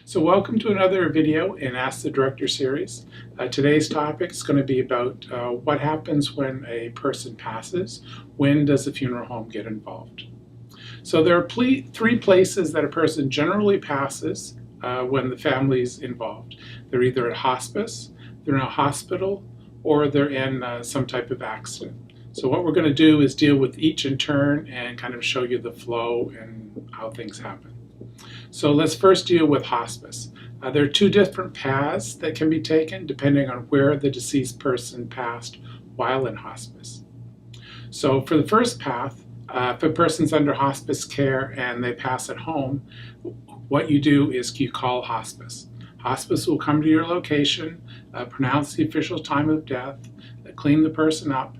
So welcome to another video in Ask the Director series. Today's topic is going to be about what happens when a person passes. When does the funeral home get involved? So there are three places that a person generally passes when the family is involved. They're either at hospice, they're in a hospital, or they're in some type of accident. So what we're going to do is deal with each in turn and kind of show you the flow and how things happen. So let's first deal with hospice. There are two different paths that can be taken depending on where the deceased person passed while in hospice. So for the first path, if a person's under hospice care and they pass at home, what you do is you call hospice. Hospice will come to your location, pronounce the official time of death, clean the person up,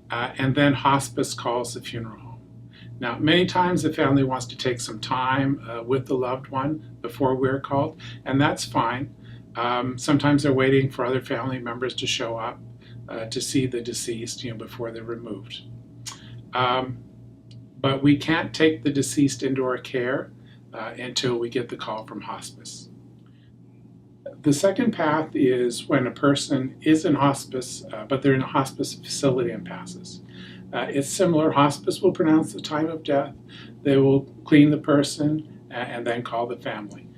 and then hospice calls the funeral home. Now, many times the family wants to take some time with the loved one before we're called, and that's fine. Sometimes they're waiting for other family members to show up to see the deceased, before they're removed. But we can't take the deceased into our care until we get the call from hospice. The second path is when a person is in hospice, but they're in a hospice facility and passes. It's similar. Hospice will pronounce the time of death. They will clean the person and then call the family.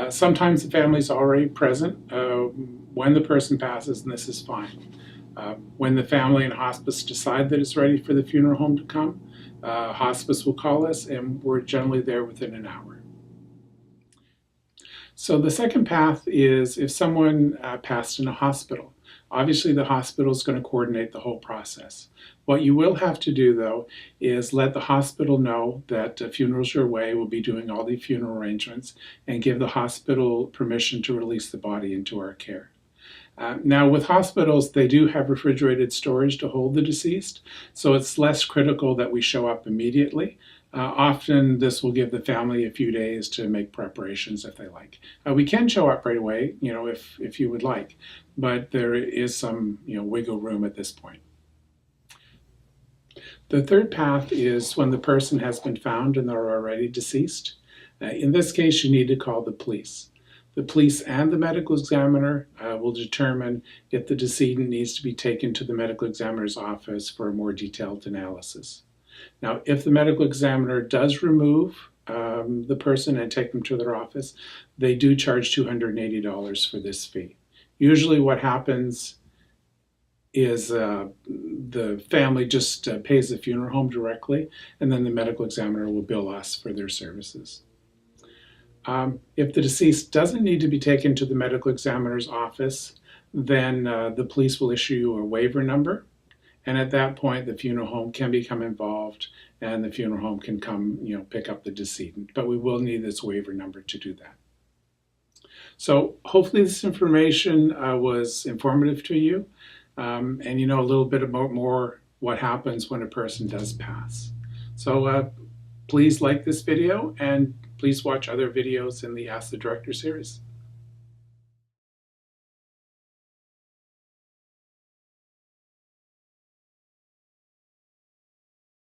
Sometimes the family is already present when the person passes, and this is fine. When the family and hospice decide that it's ready for the funeral home to come, hospice will call us, and we're generally there within an hour. So the second path is if someone passed in a hospital. Obviously, the hospital is going to coordinate the whole process. What you will have to do, though, is let the hospital know that Funerals Your Way will be doing all the funeral arrangements and give the hospital permission to release the body into our care. Now, with hospitals, they do have refrigerated storage to hold the deceased, so it's less critical that we show up immediately. Often this will give the family a few days to make preparations if they like. We can show up right away, if you would like, but there is some, wiggle room at this point. The third path is when the person has been found and they're already deceased. In this case, you need to call the police. The police and the medical examiner will determine if the decedent needs to be taken to the medical examiner's office for a more detailed analysis. Now, if the medical examiner does remove the person and take them to their office, they do charge $280 for this fee. Usually what happens is the family just pays the funeral home directly, and then the medical examiner will bill us for their services. If the deceased doesn't need to be taken to the medical examiner's office, then the police will issue you a waiver number. And at that point, the funeral home can become involved and the funeral home can come, pick up the decedent. But we will need this waiver number to do that. So hopefully this information was informative to you and you know a little bit about more what happens when a person does pass. So please like this video and please watch other videos in the Ask the Director series.